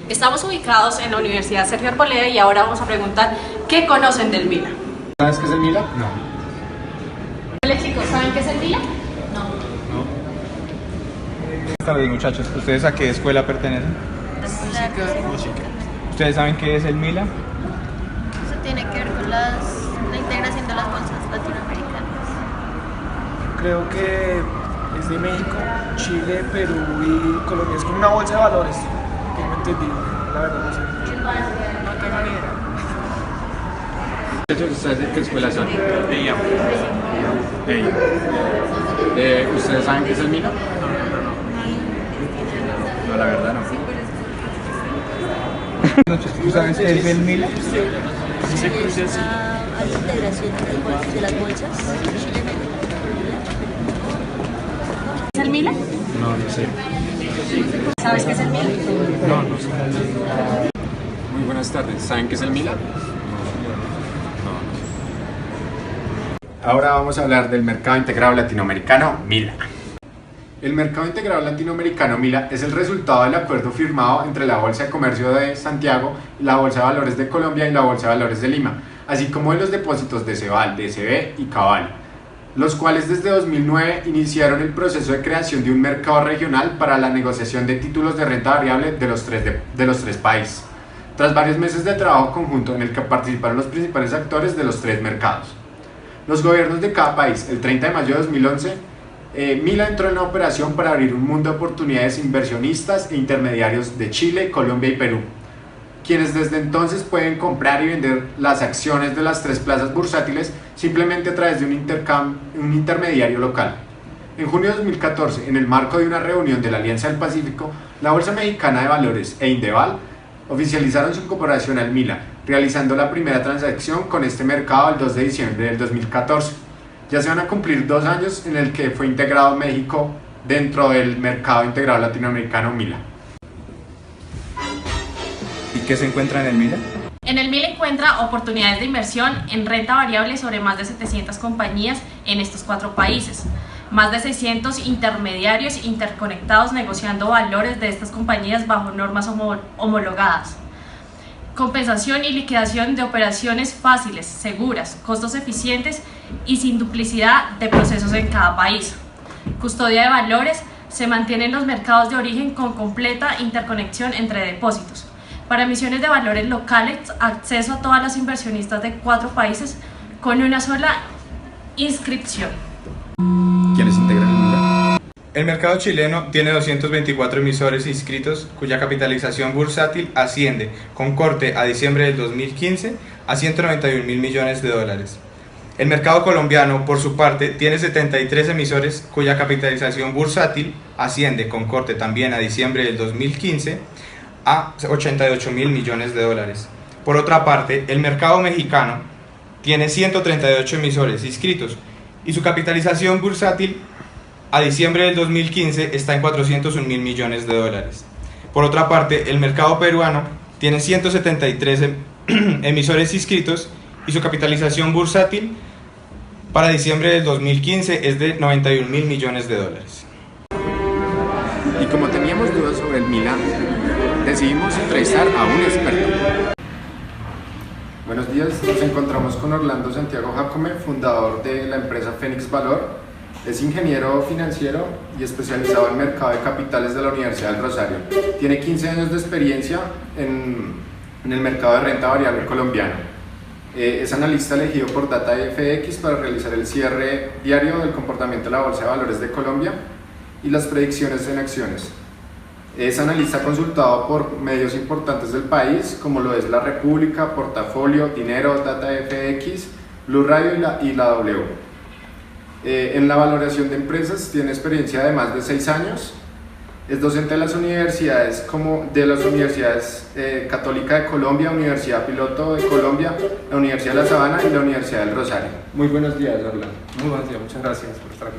Estamos ubicados en la Universidad Sergio Arboleda y ahora vamos a preguntar ¿qué conocen del Mila? ¿Sabes qué es el Mila? No. Hola chicos, ¿saben qué es el Mila? Buenas tardes muchachos, ¿ustedes a qué escuela pertenecen? Música. ¿Ustedes saben qué es el Mila? Eso tiene que ver con la integración de las bolsas latinoamericanas. Creo que es de México, Chile, Perú y Colombia. Es como una bolsa de valores. Tengo entendido, la verdad no sé. No tengo ni idea. ¿Ustedes de qué escuela son? ¿Ustedes saben qué es el Mila? No, la verdad no. ¿Tú sabes qué es el Mila? A la integración de las bolsas. ¿Es el Mila? No, no sé. ¿Sabes qué es el Mila? No, no sé. Muy buenas tardes. ¿Saben qué es el Mila? Ahora vamos a hablar del Mercado Integrado Latinoamericano, MILA. El Mercado Integrado Latinoamericano, MILA, es el resultado del acuerdo firmado entre la Bolsa de Comercio de Santiago, la Bolsa de Valores de Colombia y la Bolsa de Valores de Lima, así como de los depósitos de Ceval, DCB y Cabal, los cuales desde 2009 iniciaron el proceso de creación de un mercado regional para la negociación de títulos de renta variable de los tres países, tras varios meses de trabajo conjunto en el que participaron los principales actores de los tres mercados. Los gobiernos de cada país, el 30 de mayo de 2011, MILA entró en la operación para abrir un mundo de oportunidades inversionistas e intermediarios de Chile, Colombia y Perú, quienes desde entonces pueden comprar y vender las acciones de las tres plazas bursátiles simplemente a través de un intermediario local. En junio de 2014, en el marco de una reunión de la Alianza del Pacífico, la Bolsa Mexicana de Valores e Indeval oficializaron su incorporación al MILA, realizando la primera transacción con este mercado el 2 de diciembre del 2014. Ya se van a cumplir 2 años en el que fue integrado México dentro del Mercado Integrado Latinoamericano MILA. ¿Y qué se encuentra en el Mila? En el Mila encuentra oportunidades de inversión en renta variable sobre más de 700 compañías en estos 4 países. Más de 600 intermediarios interconectados negociando valores de estas compañías bajo normas homologadas. Compensación y liquidación de operaciones fáciles, seguras, costos eficientes y sin duplicidad de procesos en cada país. Custodia de valores, se mantienen los mercados de origen con completa interconexión entre depósitos. Para emisiones de valores locales, acceso a todas las inversionistas de 4 países con una sola inscripción. ¿Quiénes integran el MILA? El mercado chileno tiene 224 emisores inscritos cuya capitalización bursátil asciende, con corte a diciembre del 2015, a 191.000 millones de dólares. El mercado colombiano, por su parte, tiene 73 emisores cuya capitalización bursátil asciende, con corte también a diciembre del 2015, a 88.000 millones de dólares. Por otra parte, el mercado mexicano tiene 138 emisores inscritos y su capitalización bursátil a diciembre del 2015 está en 401.000 millones de dólares. Por otra parte, el mercado peruano tiene 173 emisores inscritos y su capitalización bursátil para diciembre del 2015 es de 91.000 millones de dólares. Y como teníamos dudas sobre el MILA, decidimos entrevistar a un experto. Buenos días, nos encontramos con Orlando Santiago Jacome, fundador de la empresa Fénix Valor. Es ingeniero financiero y especializado en mercado de capitales de la Universidad del Rosario. Tiene 15 años de experiencia en el mercado de renta variable colombiano. Es analista elegido por DataFX para realizar el cierre diario del comportamiento de la Bolsa de Valores de Colombia y las predicciones en acciones. Es analista consultado por medios importantes del país, como lo es La República, Portafolio, Dinero, DataFX, Blue Radio y la W. En la valoración de empresas tiene experiencia de más de 6 años. Es docente de las universidades Católica de Colombia, Universidad Piloto de Colombia, la Universidad de La Sabana y la Universidad del Rosario. Muy buenos días, Orlando. Muy buenos días, muchas gracias por estar aquí.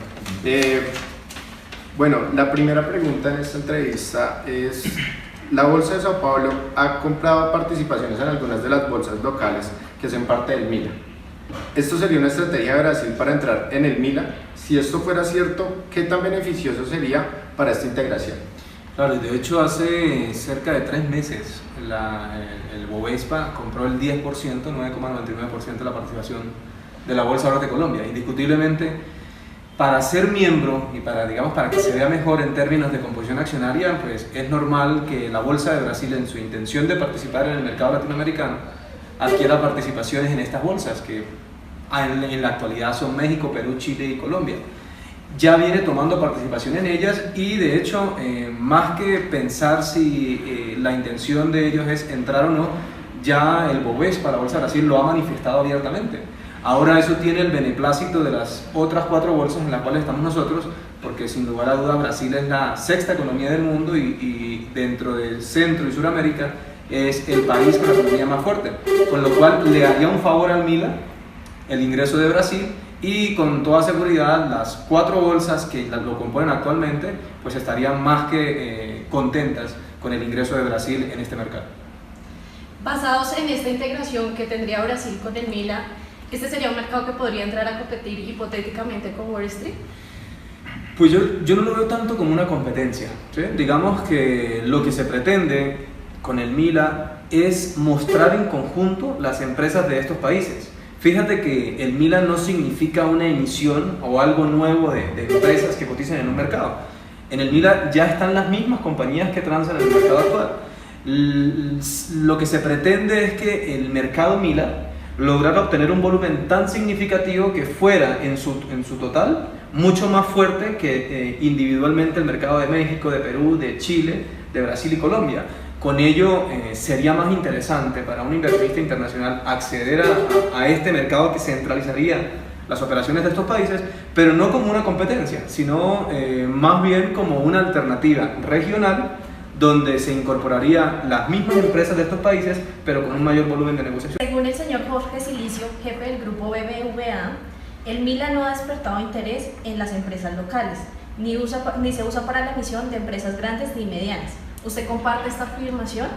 Bueno, la primera pregunta en esta entrevista es La Bolsa de Sao Paulo ha comprado participaciones en algunas de las bolsas locales que hacen parte del MILA. ¿Esto sería una estrategia de Brasil para entrar en el MILA? Si esto fuera cierto, ¿qué tan beneficioso sería para esta integración? Claro, de hecho hace cerca de 3 meses el Bovespa compró el 10%, 9,99% de la participación de la Bolsa de Valores de Colombia. Indiscutiblemente, para ser miembro y para que se vea mejor en términos de composición accionaria, pues es normal que la Bolsa de Brasil, en su intención de participar en el mercado latinoamericano, adquiera participaciones en estas bolsas, que en la actualidad son México, Perú, Chile y Colombia. Ya viene tomando participación en ellas y de hecho, más que pensar si la intención de ellos es entrar o no, ya el Bovespa, la Bolsa de Brasil, lo ha manifestado abiertamente. Ahora eso tiene el beneplácito de las otras 4 bolsas en las cuales estamos nosotros, porque sin lugar a duda Brasil es la 6ª economía del mundo y dentro de Centro y Suramérica es el país con la economía más fuerte, con lo cual le haría un favor al MILA el ingreso de Brasil y con toda seguridad las 4 bolsas que lo componen actualmente pues estarían más que contentas con el ingreso de Brasil en este mercado. Basados en esta integración que tendría Brasil con el MILA, ¿este sería un mercado que podría entrar a competir hipotéticamente con Wall Street? Pues yo no lo veo tanto como una competencia, ¿sí? Digamos que lo que se pretende con el MILA es mostrar en conjunto las empresas de estos países. Fíjate que el MILA no significa una emisión o algo nuevo de empresas que cotizan en un mercado. En el MILA ya están las mismas compañías que transan en el mercado actual. Lo que se pretende es que el mercado MILA lograra obtener un volumen tan significativo que fuera en su total mucho más fuerte que individualmente el mercado de México, de Perú, de Chile, de Brasil y Colombia. Con ello sería más interesante para un inversionista internacional acceder a este mercado que centralizaría las operaciones de estos países, pero no como una competencia, sino más bien como una alternativa regional donde se incorporaría las mismas empresas de estos países, pero con un mayor volumen de negociación. Según el señor Jorge Silicio, jefe del grupo BBVA, el MILA no ha despertado interés en las empresas locales, ni se usa para la emisión de empresas grandes ni medianas. ¿Usted comparte esta afirmación?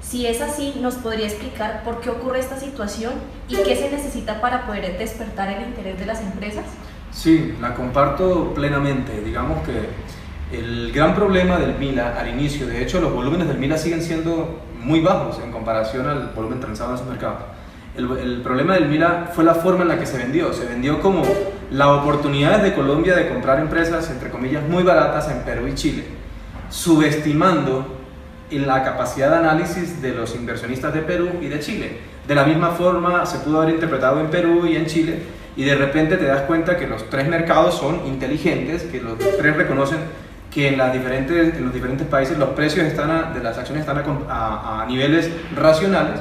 Si es así, ¿nos podría explicar por qué ocurre esta situación y qué se necesita para poder despertar el interés de las empresas? Sí, la comparto plenamente. Digamos que el gran problema del MILA al inicio, de hecho los volúmenes del MILA siguen siendo muy bajos en comparación al volumen transado en esos mercados. El problema del MILA fue la forma en la que se vendió como la oportunidad de Colombia de comprar empresas, entre comillas, muy baratas en Perú y Chile, subestimando la capacidad de análisis de los inversionistas de Perú y de Chile. De la misma forma se pudo haber interpretado en Perú y en Chile y de repente te das cuenta que los 3 mercados son inteligentes, que los 3 reconocen que en los diferentes países los precios de las acciones están a niveles racionales,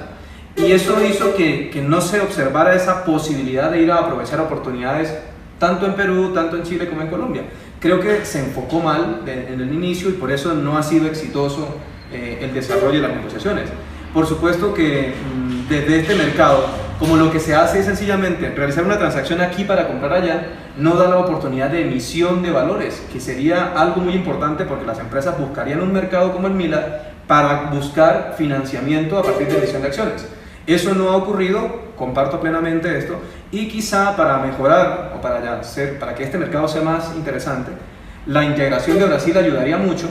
y eso hizo que no se observara esa posibilidad de ir a aprovechar oportunidades tanto en Perú, tanto en Chile como en Colombia. Creo que se enfocó mal en el inicio y por eso no ha sido exitoso el desarrollo de las negociaciones. Por supuesto que desde este mercado, como lo que se hace es sencillamente realizar una transacción aquí para comprar allá, no da la oportunidad de emisión de valores, que sería algo muy importante porque las empresas buscarían un mercado como el MILA para buscar financiamiento a partir de emisión de acciones. Eso no ha ocurrido, comparto plenamente esto, y quizá para mejorar o para que este mercado sea más interesante, la integración de Brasil ayudaría mucho,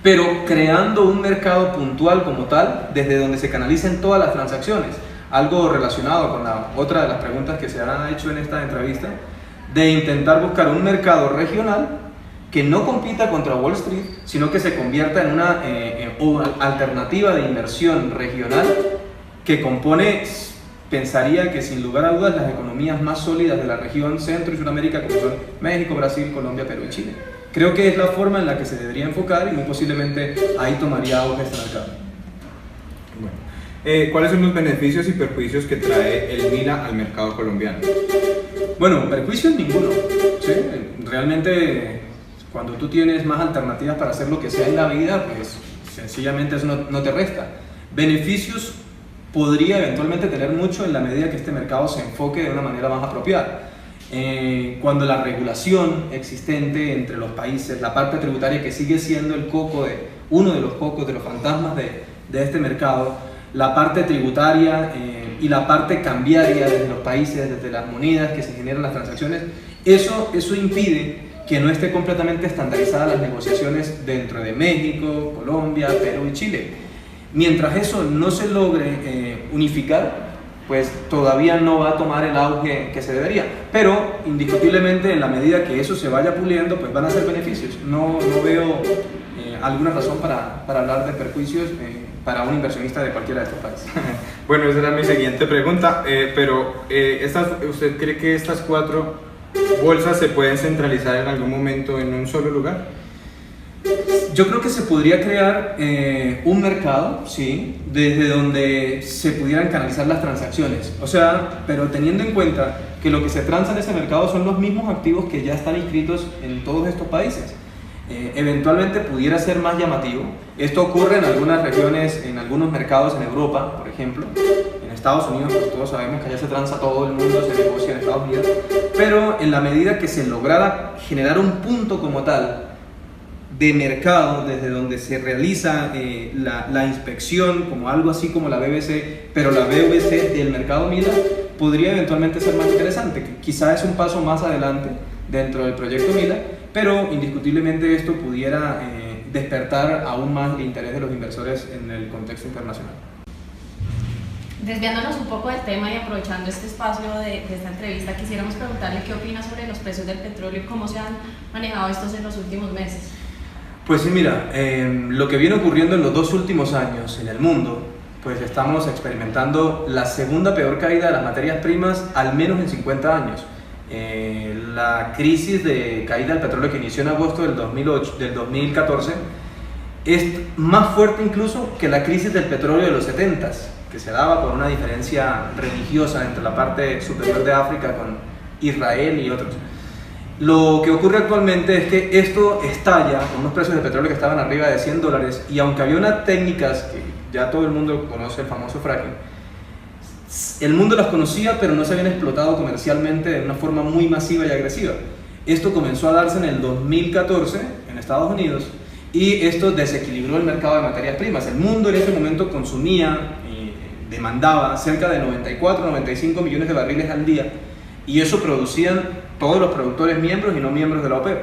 pero creando un mercado puntual como tal, desde donde se canalicen todas las transacciones. Algo relacionado con la otra de las preguntas que se han hecho en esta entrevista, de intentar buscar un mercado regional que no compita contra Wall Street, sino que se convierta en una alternativa de inversión regional que compone, pensaría que sin lugar a dudas, las economías más sólidas de la región Centro y Sudamérica, como son México, Brasil, Colombia, Perú y Chile. Creo que es la forma en la que se debería enfocar y muy posiblemente ahí tomaría auge este mercado. Bueno, ¿cuáles son los beneficios y perjuicios que trae el MILA al mercado colombiano? Bueno, perjuicios ninguno, ¿sí? Realmente cuando tú tienes más alternativas para hacer lo que sea en la vida, pues sencillamente eso no te resta. Beneficios podría eventualmente tener mucho en la medida que este mercado se enfoque de una manera más apropiada. Cuando la regulación existente entre los países, la parte tributaria que sigue siendo el coco uno de los pocos, de los fantasmas de este mercado, la parte tributaria y la parte cambiaria desde los países, desde las monedas que se generan las transacciones, eso impide que no esté completamente estandarizadas las negociaciones dentro de México, Colombia, Perú y Chile. Mientras eso no se logre unificar, pues todavía no va a tomar el auge que se debería. Pero indiscutiblemente en la medida que eso se vaya puliendo, pues van a ser beneficios. No veo alguna razón para hablar de perjuicios para un inversionista de cualquiera de estos países. Bueno, esa era mi siguiente pregunta, pero ¿usted cree que estas 4 bolsas se pueden centralizar en algún momento en un solo lugar? Yo creo que se podría crear un mercado, sí, desde donde se pudieran canalizar las transacciones. O sea, pero teniendo en cuenta que lo que se transa en ese mercado son los mismos activos que ya están inscritos en todos estos países. Eventualmente pudiera ser más llamativo. Esto ocurre en algunas regiones, en algunos mercados en Europa, por ejemplo. En Estados Unidos, pues todos sabemos que allá se transa todo el mundo, se negocia en Estados Unidos. Pero en la medida que se lograra generar un punto como tal de mercado desde donde se realiza la inspección, como algo así como la BBC, pero la BBC del mercado MILA, podría eventualmente ser más interesante. Quizá es un paso más adelante dentro del proyecto MILA, pero indiscutiblemente esto pudiera despertar aún más el interés de los inversores en el contexto internacional. Desviándonos un poco del tema y aprovechando este espacio de esta entrevista, quisiéramos preguntarle qué opina sobre los precios del petróleo y cómo se han manejado estos en los últimos meses. Pues sí, mira, lo que viene ocurriendo en los 2 últimos años en el mundo, pues estamos experimentando la segunda peor caída de las materias primas al menos en 50 años. La crisis de caída del petróleo que inició en agosto del 2014 es más fuerte incluso que la crisis del petróleo de los 70s, que se daba por una diferencia religiosa entre la parte superior de África con Israel y otros. Lo que ocurre actualmente es que esto estalla con unos precios de petróleo que estaban arriba de $100, y aunque había unas técnicas que ya todo el mundo conoce, el famoso fracking, el mundo las conocía pero no se habían explotado comercialmente de una forma muy masiva y agresiva. Esto comenzó a darse en el 2014 en Estados Unidos y esto desequilibró el mercado de materias primas. El mundo en ese momento consumía y demandaba cerca de 94-95 millones de barriles al día, y eso producían todos los productores miembros y no miembros de la OPEP.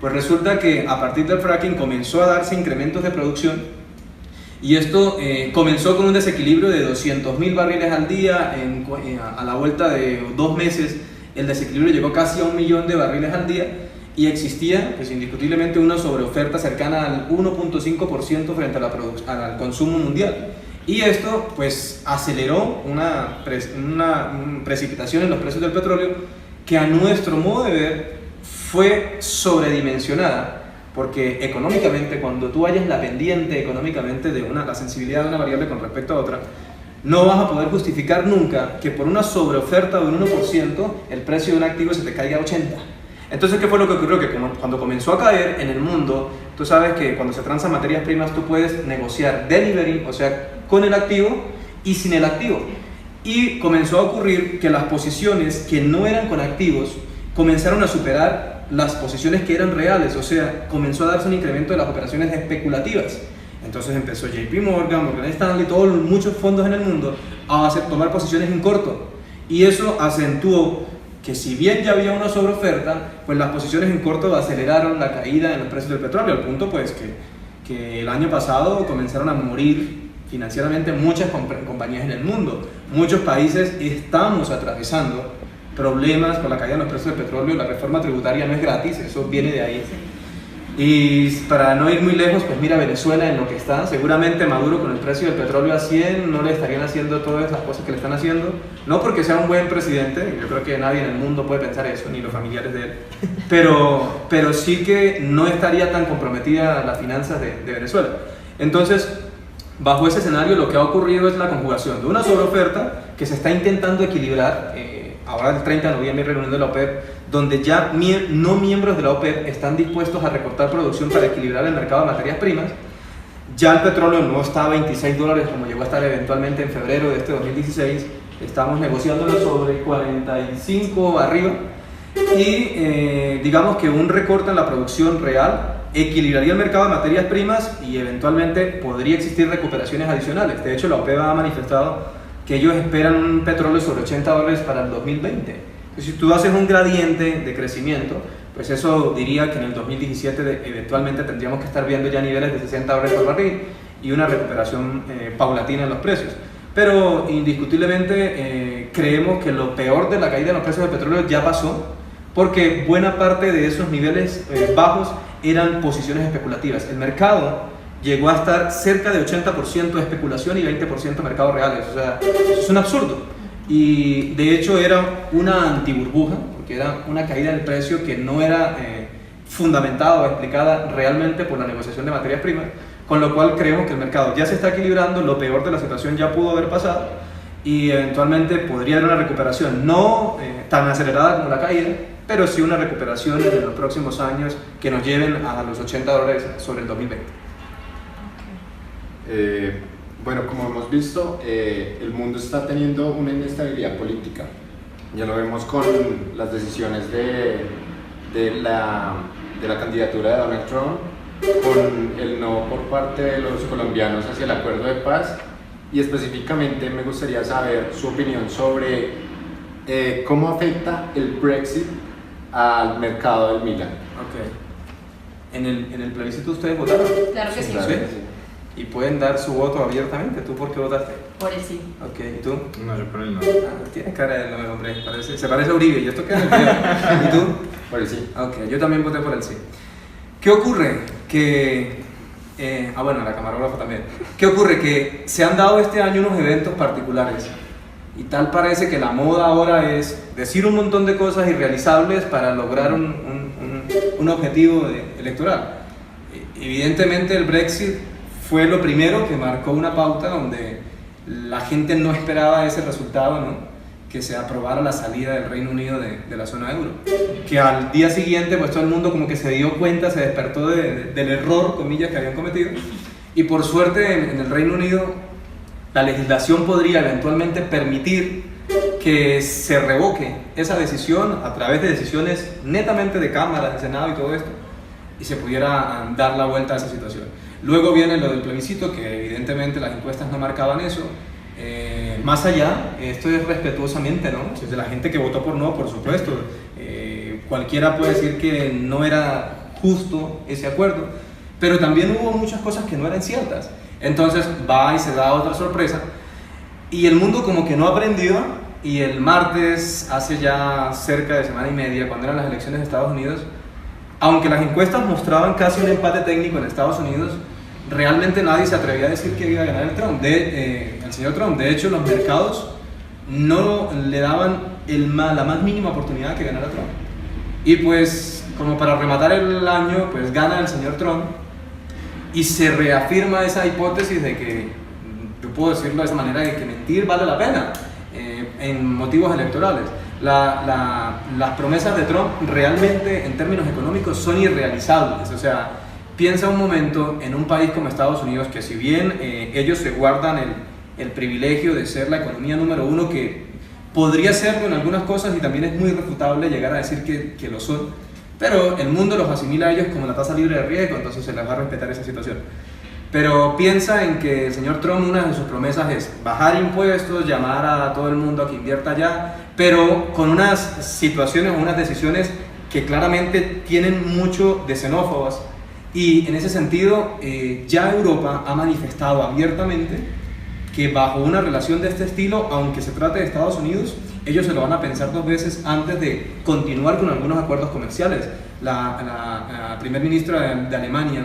Pues resulta que a partir del fracking comenzó a darse incrementos de producción, y esto comenzó con un desequilibrio de 200.000 barriles al día. A la vuelta de 2 meses el desequilibrio llegó casi a 1 millón de barriles al día, y existía pues indiscutiblemente una sobreoferta cercana al 1.5% frente al consumo mundial. Y esto pues aceleró una precipitación en los precios del petróleo que a nuestro modo de ver fue sobredimensionada, porque económicamente, cuando tú hallas la pendiente económicamente de la sensibilidad de una variable con respecto a otra, no vas a poder justificar nunca que por una sobreoferta de un 1% el precio de un activo se te caiga a 80%. Entonces, ¿qué fue lo que ocurrió? Que cuando comenzó a caer en el mundo, tú sabes que cuando se transan materias primas tú puedes negociar delivery, o sea, con el activo y sin el activo. Y comenzó a ocurrir que las posiciones que no eran con activos comenzaron a superar las posiciones que eran reales, o sea, comenzó a darse un incremento de las operaciones especulativas. Entonces empezó JP Morgan, Morgan Stanley, muchos fondos en el mundo a tomar posiciones en corto, y eso acentuó que, si bien ya había una sobreoferta, pues las posiciones en corto aceleraron la caída en los precios del petróleo, al punto pues que el año pasado comenzaron a morir financieramente muchas compañías en el mundo. Muchos países estamos atravesando problemas con la caída de los precios del petróleo. La reforma tributaria no es gratis, eso viene de ahí. Y para no ir muy lejos, pues mira Venezuela en lo que está. Seguramente Maduro, con el precio del petróleo a 100, no le estarían haciendo todas las cosas que le están haciendo. No porque sea un buen presidente, yo creo que nadie en el mundo puede pensar eso, ni los familiares de él. Pero sí que no estaría tan comprometida las finanzas de Venezuela. Entonces, bajo ese escenario, lo que ha ocurrido es la conjugación de una sobreoferta que se está intentando equilibrar. Ahora el 30 de noviembre, reunión de la OPEP, donde ya no miembros de la OPEP están dispuestos a recortar producción para equilibrar el mercado de materias primas. Ya el petróleo no está a $26 como llegó a estar eventualmente en febrero de este 2016. Estamos negociándolo sobre 45 arriba. Y digamos que un recorte en la producción real equilibraría el mercado de materias primas y eventualmente podría existir recuperaciones adicionales. De hecho, la OPEP ha manifestado que ellos esperan un petróleo sobre $80 para el 2020. Entonces, si tú haces un gradiente de crecimiento, pues eso diría que en el 2017 eventualmente tendríamos que estar viendo ya niveles de $60 por barril y una recuperación paulatina en los precios. Pero indiscutiblemente creemos que lo peor de la caída en los precios del petróleo ya pasó, porque buena parte de esos niveles bajos eran posiciones especulativas. El mercado llegó a estar cerca de 80% de especulación y 20% mercados reales. O sea, eso es un absurdo. Y de hecho era una antiburbuja, porque era una caída del precio que no era fundamentada o explicada realmente por la negociación de materias primas, con lo cual creemos que el mercado ya se está equilibrando, lo peor de la situación ya pudo haber pasado y eventualmente podría haber una recuperación, no tan acelerada como la caída, pero sí una recuperación en los próximos años que nos lleven a los $80 sobre el 2020. Bueno, como hemos visto, el mundo está teniendo una inestabilidad política. Ya lo vemos con las decisiones de la candidatura de Donald Trump, con el no por parte de los colombianos hacia el acuerdo de paz, y específicamente me gustaría saber su opinión sobre cómo afecta el Brexit al mercado del Milan. Ok. ¿En el plebiscito ustedes votaron? Claro que sí. Claro. ¿Sí? Y pueden dar su voto abiertamente. ¿Tú por qué votaste? Por el sí. Ok, ¿y tú? No, yo por el no. Tiene cara de no, hombre. Se parece a Uribe. ¿Y esto qué es el video? ¿Y tú? Por el sí. Ok, yo también voté por el sí. ¿Qué ocurre? Que... bueno, la camarógrafa también. ¿Qué ocurre? Que se han dado este año unos eventos particulares y tal parece que la moda ahora es decir un montón de cosas irrealizables para lograr un objetivo electoral. Evidentemente el Brexit fue lo primero que marcó una pauta donde la gente no esperaba ese resultado, ¿no? Que se aprobara la salida del Reino Unido de la zona euro. Que al día siguiente pues todo el mundo como que se dio cuenta, se despertó del error, comillas, que habían cometido. Y por suerte en el Reino Unido la legislación podría eventualmente permitir que se revoque esa decisión a través de decisiones netamente de cámaras, de Senado y todo esto, y se pudiera dar la vuelta a esa situación. Luego viene lo del plebiscito, que evidentemente las encuestas no marcaban eso. Más allá, esto es respetuosamente, ¿no? Desde la gente que votó por no, por supuesto. Cualquiera puede decir que no era justo ese acuerdo, pero también hubo muchas cosas que no eran ciertas. Entonces va y se da otra sorpresa, y el mundo como que no aprendió, y el martes, hace ya cerca de semana y media, cuando eran las elecciones de Estados Unidos, aunque las encuestas mostraban casi un empate técnico en Estados Unidos, realmente nadie se atrevía a decir que iba a ganar el señor Trump. De hecho, los mercados no le daban la más mínima oportunidad que ganara Trump. Y pues, como para rematar el año, pues gana el señor Trump y se reafirma esa hipótesis de que, yo puedo decirlo de esa manera, de que mentir vale la pena en motivos electorales. Las promesas de Trump realmente en términos económicos son irrealizables. O sea, piensa un momento en un país como Estados Unidos, que si bien ellos se guardan el privilegio de ser la economía número uno, que podría serlo en algunas cosas y también es muy refutable llegar a decir que lo son, pero el mundo los asimila a ellos como la tasa libre de riesgo, entonces se les va a respetar esa situación. Pero piensa en que el señor Trump, una de sus promesas es bajar impuestos, llamar a todo el mundo a que invierta allá, pero con unas situaciones o unas decisiones que claramente tienen mucho de xenófobas. Y en ese sentido, ya Europa ha manifestado abiertamente que bajo una relación de este estilo, aunque se trate de Estados Unidos, ellos se lo van a pensar dos veces antes de continuar con algunos acuerdos comerciales. La primer ministra de Alemania,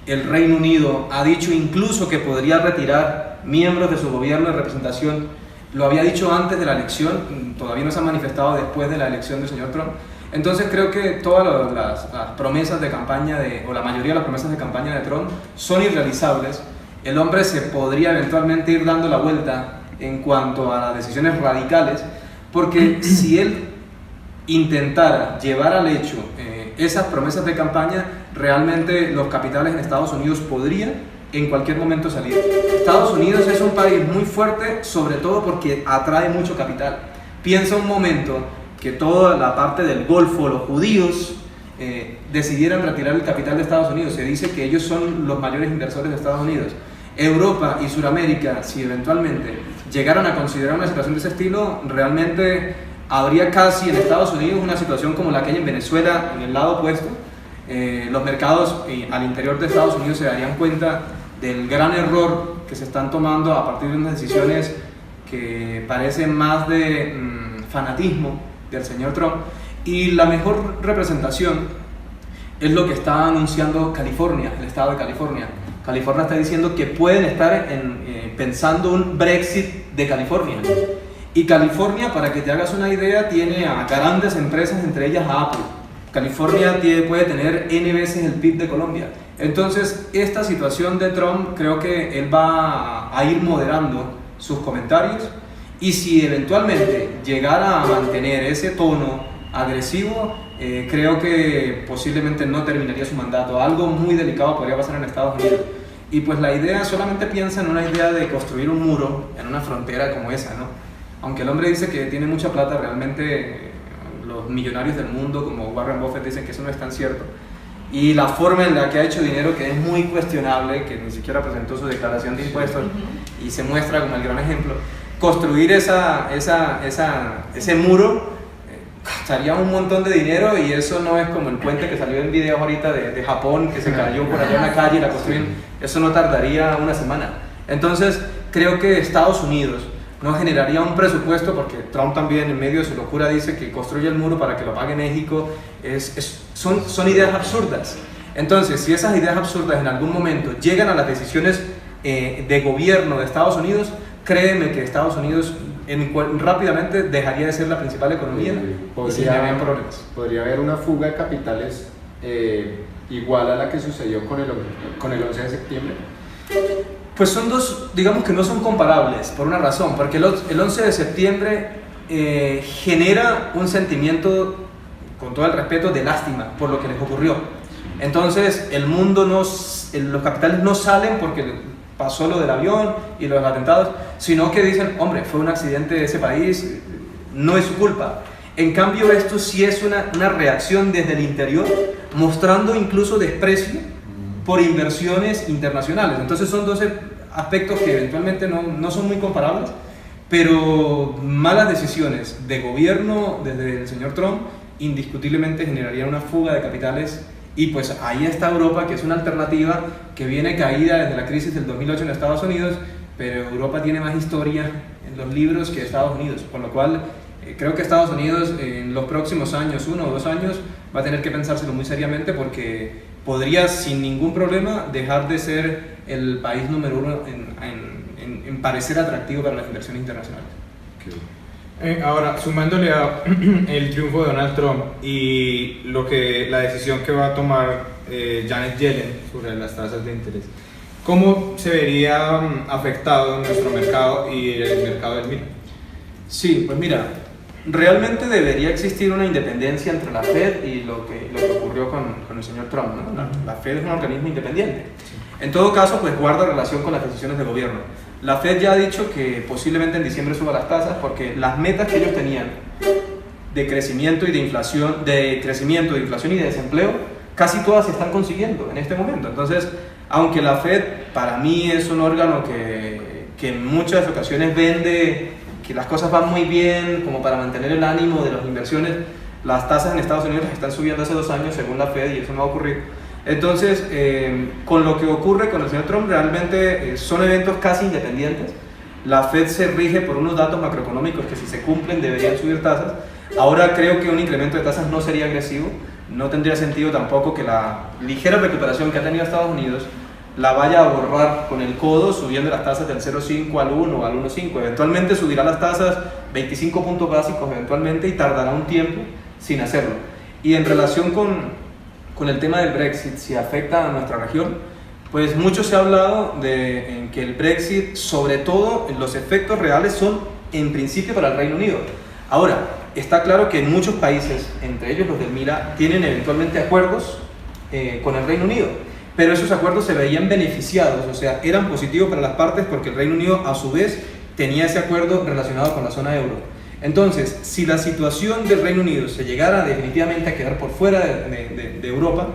el Reino Unido, ha dicho incluso que podría retirar miembros de su gobierno de representación. Lo había dicho antes de la elección, todavía no se ha manifestado después de la elección del señor Trump. Entonces creo que todas las promesas de campaña, o la mayoría de las promesas de campaña de Trump son irrealizables. El hombre se podría eventualmente ir dando la vuelta en cuanto a las decisiones radicales, porque si él intentara llevar al hecho esas promesas de campaña, realmente los capitales en Estados Unidos podrían en cualquier momento salir. Estados Unidos es un país muy fuerte, sobre todo porque atrae mucho capital. Piensa un momento que toda la parte del Golfo, los judíos, decidieran retirar el capital de Estados Unidos. Se dice que ellos son los mayores inversores de Estados Unidos. Europa y Sudamérica, si eventualmente llegaran a considerar una situación de ese estilo, realmente habría casi en Estados Unidos una situación como la que hay en Venezuela en el lado opuesto. Los mercados al interior de Estados Unidos se darían cuenta del gran error que se están tomando a partir de unas decisiones que parecen más de fanatismo del señor Trump, y la mejor representación es lo que está anunciando California, el estado de California. California está diciendo que pueden estar pensando un Brexit de California. Y California, para que te hagas una idea, tiene a grandes empresas, entre ellas a Apple. California puede tener N veces el PIB de Colombia. Entonces, esta situación de Trump, creo que él va a ir moderando sus comentarios, y si eventualmente llegara a mantener ese tono agresivo, creo que posiblemente no terminaría su mandato. Algo muy delicado podría pasar en Estados Unidos. Y pues la idea, solamente piensa en una idea de construir un muro en una frontera como esa, ¿no? Aunque el hombre dice que tiene mucha plata, realmente los millonarios del mundo como Warren Buffett dicen que eso no es tan cierto. Y la forma en la que ha hecho dinero, que es muy cuestionable, que ni siquiera presentó su declaración de impuestos y se muestra como el gran ejemplo, construir ese muro costaría un montón de dinero, y eso no es como el puente que salió en videos ahorita de Japón, que se cayó por allá en la calle y la construyen. Eso no tardaría una semana. Entonces creo que Estados Unidos no generaría un presupuesto, porque Trump también en medio de su locura dice que construye el muro para que lo pague México. Son ideas absurdas. Entonces, si esas ideas absurdas en algún momento llegan a las decisiones de gobierno de Estados Unidos, créeme que Estados Unidos rápidamente dejaría de ser la principal economía y se habrían problemas. Podría haber una fuga de capitales igual a la que sucedió con el 11 de septiembre. Pues son dos, digamos que no son comparables, por una razón, porque el 11 de septiembre genera un sentimiento, con todo el respeto, de lástima por lo que les ocurrió. Entonces los capitales no salen porque pasó lo del avión y los atentados, sino que dicen, hombre, fue un accidente de ese país, no es su culpa. En cambio, esto sí es una reacción desde el interior, mostrando incluso desprecio por inversiones internacionales. Entonces son dos aspectos que eventualmente no son muy comparables, pero malas decisiones de gobierno desde el señor Trump indiscutiblemente generarían una fuga de capitales. Y pues ahí está Europa, que es una alternativa que viene caída desde la crisis del 2008 en Estados Unidos, pero Europa tiene más historia en los libros que Estados Unidos, por lo cual creo que Estados Unidos en los próximos años, 1 o 2 años, va a tener que pensárselo muy seriamente, porque podría sin ningún problema dejar de ser el país número 1 en parecer atractivo para las inversiones internacionales. Ahora, sumándole a el triunfo de Donald Trump y la decisión que va a tomar Janet Yellen sobre las tasas de interés, ¿cómo se vería afectado nuestro mercado y el mercado del vino? Sí, pues mira, realmente debería existir una independencia entre la Fed y lo que ocurrió con el señor Trump, ¿no? La Fed es un organismo independiente. En todo caso, pues guarda relación con las decisiones del gobierno. La Fed ya ha dicho que posiblemente en diciembre suba las tasas, porque las metas que ellos tenían de crecimiento y de inflación, y de desempleo, casi todas se están consiguiendo en este momento. Entonces, aunque la Fed para mí es un órgano que en muchas ocasiones vende que las cosas van muy bien como para mantener el ánimo de las inversiones, las tasas en Estados Unidos están subiendo hace 2 años según la Fed, y eso no va a ocurrir. Entonces, con lo que ocurre con el señor Trump, realmente son eventos casi independientes. La Fed se rige por unos datos macroeconómicos que, si se cumplen, deberían subir tasas. Ahora creo que un incremento de tasas no sería agresivo. No tendría sentido tampoco que la ligera recuperación que ha tenido Estados Unidos la vaya a borrar con el codo, subiendo las tasas del 0,5 al 1 o al 1,5. Eventualmente subirá las tasas 25 puntos básicos eventualmente, y tardará un tiempo sin hacerlo. Y en relación con el tema del Brexit, si afecta a nuestra región, pues mucho se ha hablado en que el Brexit, sobre todo, los efectos reales son en principio para el Reino Unido. Ahora, está claro que en muchos países, entre ellos los del MILA, tienen eventualmente acuerdos con el Reino Unido, pero esos acuerdos se veían beneficiados, o sea, eran positivos para las partes, porque el Reino Unido a su vez tenía ese acuerdo relacionado con la zona euro. Entonces, si la situación del Reino Unido se llegara definitivamente a quedar por fuera de Europa,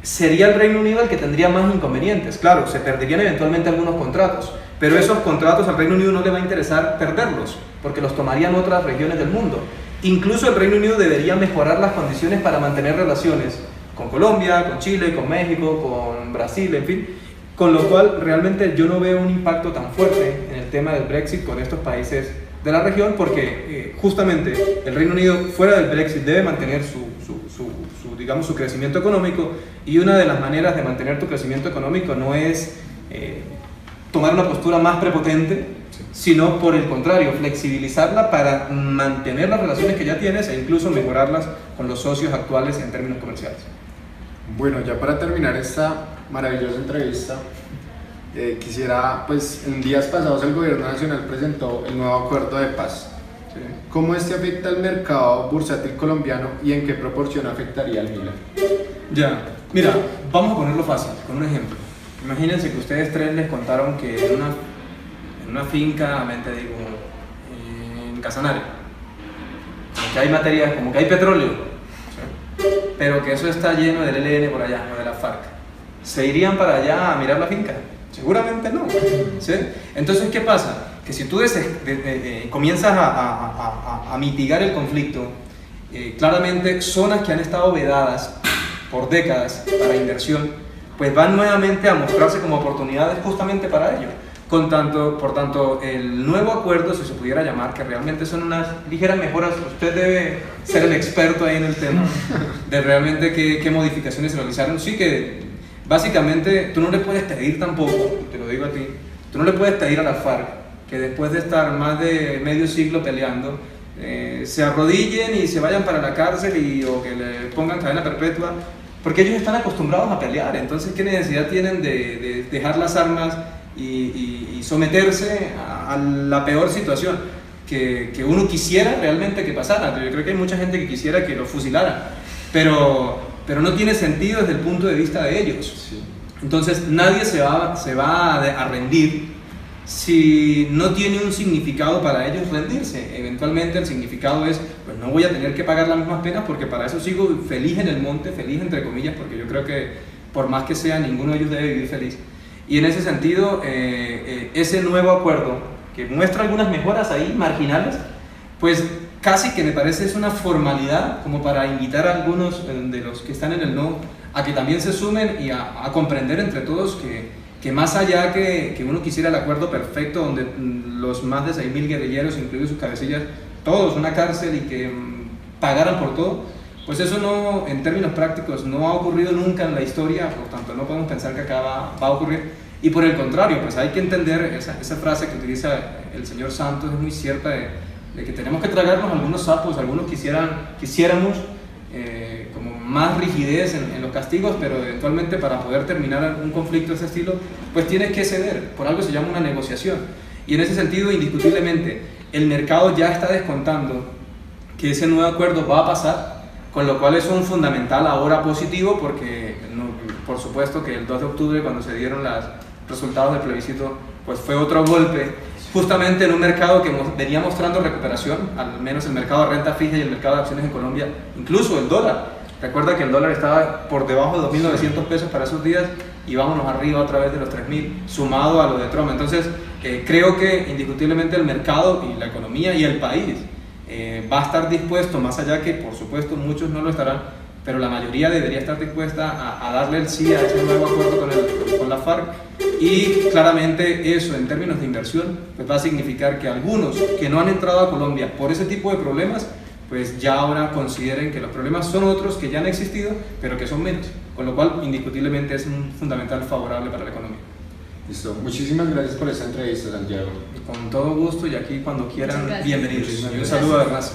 sería el Reino Unido el que tendría más inconvenientes. Claro, se perderían eventualmente algunos contratos, pero esos contratos al Reino Unido no le va a interesar perderlos, porque los tomarían otras regiones del mundo. Incluso el Reino Unido debería mejorar las condiciones para mantener relaciones con Colombia, con Chile, con México, con Brasil, en fin. Con lo cual, realmente yo no veo un impacto tan fuerte en el tema del Brexit con estos países de la región, porque justamente el Reino Unido fuera del Brexit debe mantener digamos, su crecimiento económico, y una de las maneras de mantener tu crecimiento económico no es tomar una postura más prepotente, sino por el contrario, flexibilizarla para mantener las relaciones que ya tienes e incluso mejorarlas con los socios actuales en términos comerciales. Bueno, ya para terminar esta maravillosa entrevista, quisiera, pues en días pasados el gobierno nacional presentó el nuevo acuerdo de paz. Sí. ¿Cómo este afecta al mercado bursátil colombiano y en qué proporción afectaría al MILA? Ya, mira, vamos a ponerlo fácil, con un ejemplo. Imagínense que ustedes tres les contaron que en una finca, te digo, en Casanare, como que hay materia, como que hay petróleo, ¿sí? Pero que eso está lleno del ELN por allá, o de la FARC. ¿Se irían para allá a mirar la finca? Seguramente no, ¿sí? Entonces, ¿qué pasa? Que si tú comienzas a mitigar el conflicto, claramente zonas que han estado vedadas por décadas para inversión, pues van nuevamente a mostrarse como oportunidades justamente para ello. Por tanto, el nuevo acuerdo, si se pudiera llamar, que realmente son unas ligeras mejoras, usted debe ser el experto ahí en el tema, de realmente qué modificaciones se realizaron. Sí que básicamente tú no le puedes pedir tampoco, te lo digo a ti, tú no le puedes pedir a la FARC que después de estar más de medio siglo peleando, se arrodillen y se vayan para la cárcel o que le pongan cadena perpetua, porque ellos están acostumbrados a pelear. Entonces, ¿qué necesidad tienen de dejar las armas y someterse a la peor situación que uno quisiera realmente que pasara? Yo creo que hay mucha gente que quisiera que lo fusilaran, pero no tiene sentido desde el punto de vista de ellos. Sí. Entonces, nadie se va a rendir si no tiene un significado para ellos rendirse. Eventualmente el significado es, pues no voy a tener que pagar las mismas penas, porque para eso sigo feliz en el monte, feliz entre comillas, porque yo creo que por más que sea, ninguno de ellos debe vivir feliz. Y en ese sentido, ese nuevo acuerdo, que muestra algunas mejoras ahí, marginales, pues casi que me parece es una formalidad como para invitar a algunos de los que están en el no a que también se sumen y a comprender entre todos que más allá que uno quisiera el acuerdo perfecto donde los más de 6.000 guerrilleros, incluidos sus cabecillas, todos una cárcel y que pagaran por todo, pues eso no, en términos prácticos, no ha ocurrido nunca en la historia, por tanto no podemos pensar que acá va a ocurrir. Y por el contrario, pues hay que entender esa frase que utiliza el señor Santos, es muy cierta, de que tenemos que tragarnos algunos sapos, algunos quisiéramos como más rigidez en los castigos, pero eventualmente para poder terminar un conflicto de ese estilo, pues tienes que ceder, por algo se llama una negociación. Y en ese sentido, indiscutiblemente, el mercado ya está descontando que ese nuevo acuerdo va a pasar, con lo cual es un fundamental ahora positivo, porque por supuesto que el 2 de octubre, cuando se dieron los resultados del plebiscito, pues fue otro golpe, justamente en un mercado que venía mostrando recuperación, al menos el mercado de renta fija y el mercado de acciones en Colombia, incluso el dólar. Recuerda que el dólar estaba por debajo de 2.900 pesos para esos días y vámonos arriba otra vez de los 3.000, sumado a lo de Trump. Entonces, creo que indiscutiblemente el mercado y la economía y el país va a estar dispuesto, más allá que por supuesto muchos no lo estarán, pero la mayoría debería estar dispuesta a darle el sí a ese nuevo acuerdo con la FARC, y claramente eso en términos de inversión pues va a significar que algunos que no han entrado a Colombia por ese tipo de problemas, pues ya ahora consideren que los problemas son otros que ya han existido, pero que son menos, con lo cual indiscutiblemente es un fundamental favorable para la economía. Listo, muchísimas gracias por esta entrevista, Santiago. Con todo gusto, y aquí cuando quieran, Muchas gracias. bienvenidos. Muchísimas Y un gracias. saludo de raza.